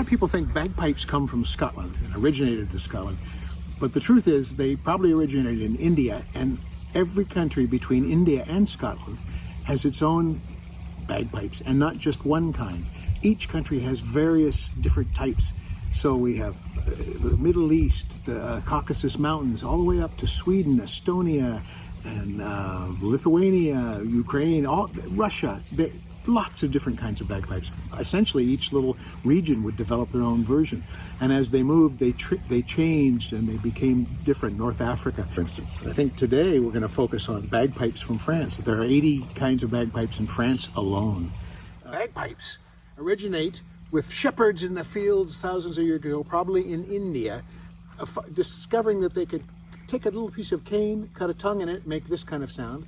of people think bagpipes come from Scotland and originated in Scotland, but the truth is they probably originated in India, and every country between India and Scotland has its own bagpipes, and not just one kind. Each country has various different types. So we have the Middle East, the Caucasus Mountains, all the way up to Sweden, Estonia, and Lithuania, Ukraine, Russia. Lots of different kinds of bagpipes. Essentially, each little region would develop their own version. And as they moved, they changed and they became different. North Africa, for instance. I think today we're going to focus on bagpipes from France. There are 80 kinds of bagpipes in France alone. Bagpipes originate with shepherds in the fields thousands of years ago, probably in India, discovering that they could take a little piece of cane, cut a tongue in it, make this kind of sound.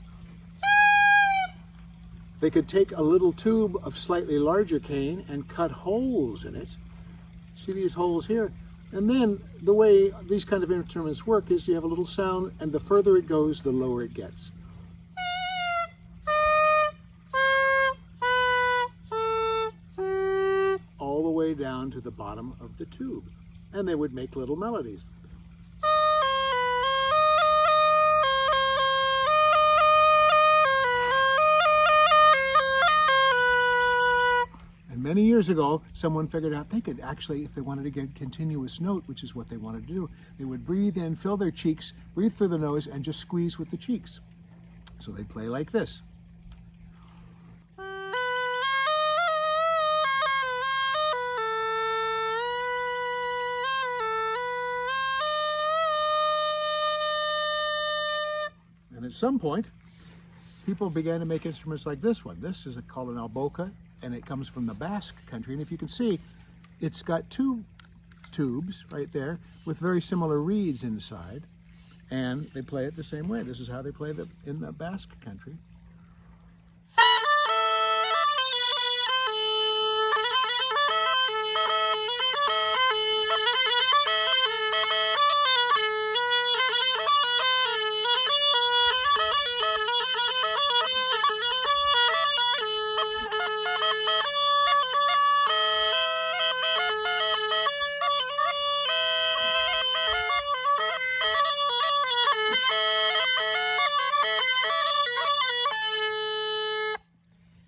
They could take a little tube of slightly larger cane and cut holes in it. See these holes here? And then the way these kind of instruments work is you have a little sound, and the further it goes, the lower it gets. All the way down to the bottom of the tube. And they would make little melodies. Many years ago, someone figured out they could actually, if they wanted to get continuous note, which is what they wanted to do, they would breathe in, fill their cheeks, breathe through the nose, and just squeeze with the cheeks. So they play like this. And at some point, people began to make instruments like this one. This is called an alboca, and it comes from the Basque country. And if you can see, it's got two tubes right there with very similar reeds inside, and they play it the same way. This is how they play it in the Basque country.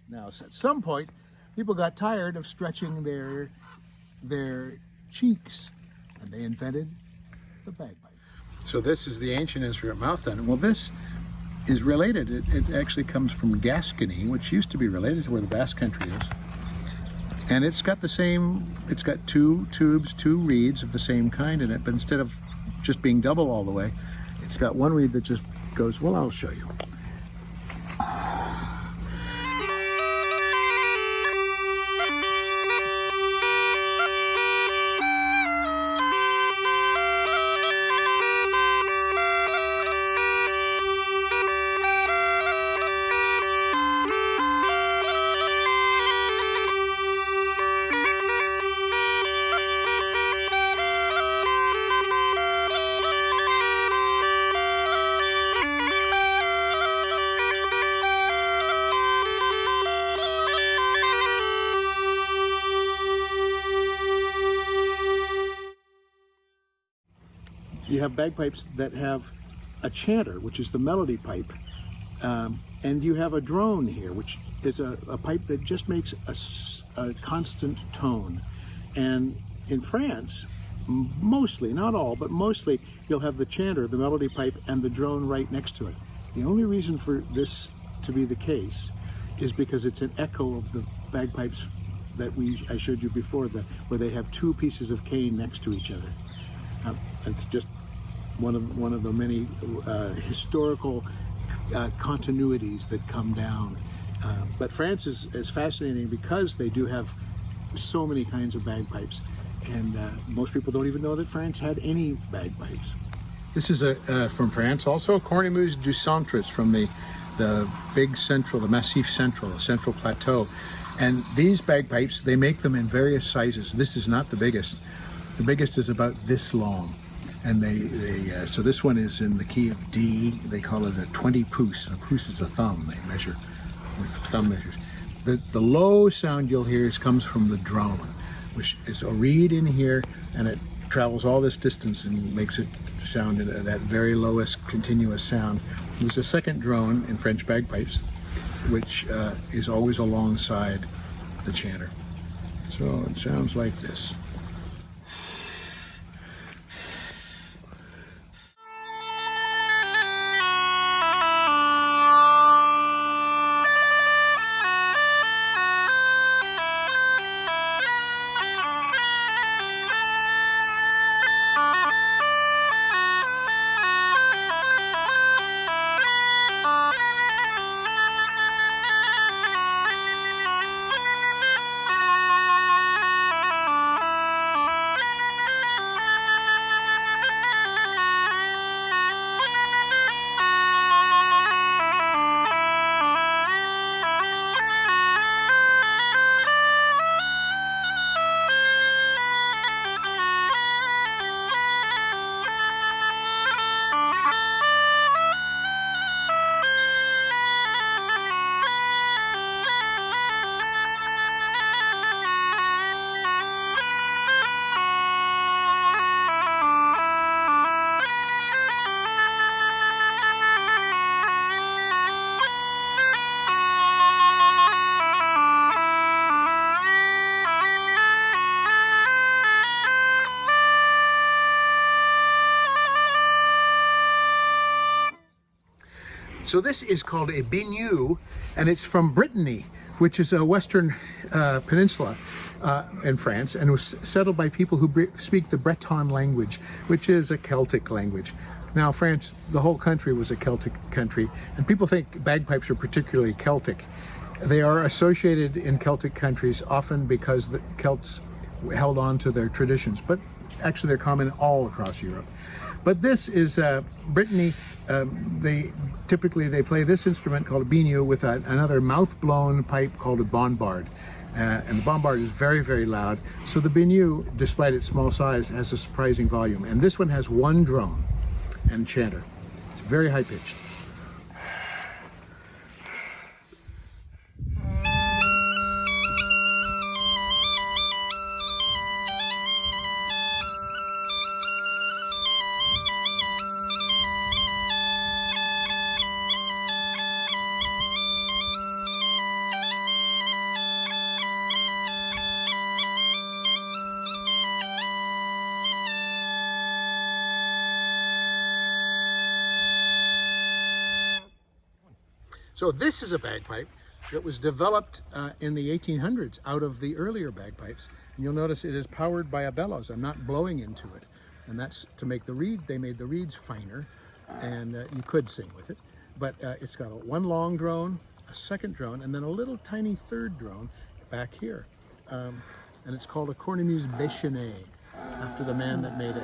Now, at some point, people got tired of stretching their cheeks, and they invented the bagpipe. So this is the ancient instrument mouth on. Well, this is related. It actually comes from Gascony, which used to be related to where the Basque country is. And it's got the same, it's got two tubes, two reeds of the same kind in it, but instead of just being double all the way, it's got one reed that just goes, well, I'll show you. You have bagpipes that have a chanter, which is the melody pipe, and you have a drone here, which is a pipe that just makes a constant tone. And in France, mostly, not all, but mostly, you'll have the chanter, the melody pipe, and the drone right next to it. The only reason for this to be the case is because it's an echo of the bagpipes that I showed you before, where they have two pieces of cane next to each other. It's just one of the many historical continuities that come down. But France is fascinating because they do have so many kinds of bagpipes, and most people don't even know that France had any bagpipes. This is from France also, Cornemuse du Centre. It's from the big central, the Massif Central, the Central Plateau. And these bagpipes, they make them in various sizes. This is not the biggest. The biggest is about this long. And so this one is in the key of D. They call it a 20 pouce. A pouce is a thumb. They measure with thumb measures. The low sound you'll hear comes from the drone. which is a reed in here, and it travels all this distance and makes it sound in that very lowest continuous sound. There's a second drone in French bagpipes, which is always alongside the chanter. So it sounds like this. So this is called a biniou, and it's from Brittany, which is a western peninsula in France, and was settled by people who speak the Breton language, which is a Celtic language. Now France, the whole country was a Celtic country, and people think bagpipes are particularly Celtic. They are associated in Celtic countries often because the Celts held on to their traditions, but actually they're common all across Europe. But this is Brittany. They typically play this instrument called a biniou with another mouth-blown pipe called a bombard. And the bombard is very, very loud. So the biniou, despite its small size, has a surprising volume. And this one has one drone and chanter. It's very high-pitched. So this is a bagpipe that was developed in the 1800s out of the earlier bagpipes. And you'll notice it is powered by a bellows. I'm not blowing into it. And that's to make the reed. They made the reeds finer, and you could sing with it. But it's got one long drone, a second drone, and then a little tiny third drone back here. And it's called a cornemuse béchenée, after the man that made it.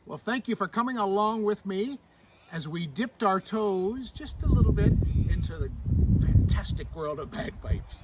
Well, thank you for coming along with me as we dipped our toes just a little bit into the fantastic world of bagpipes.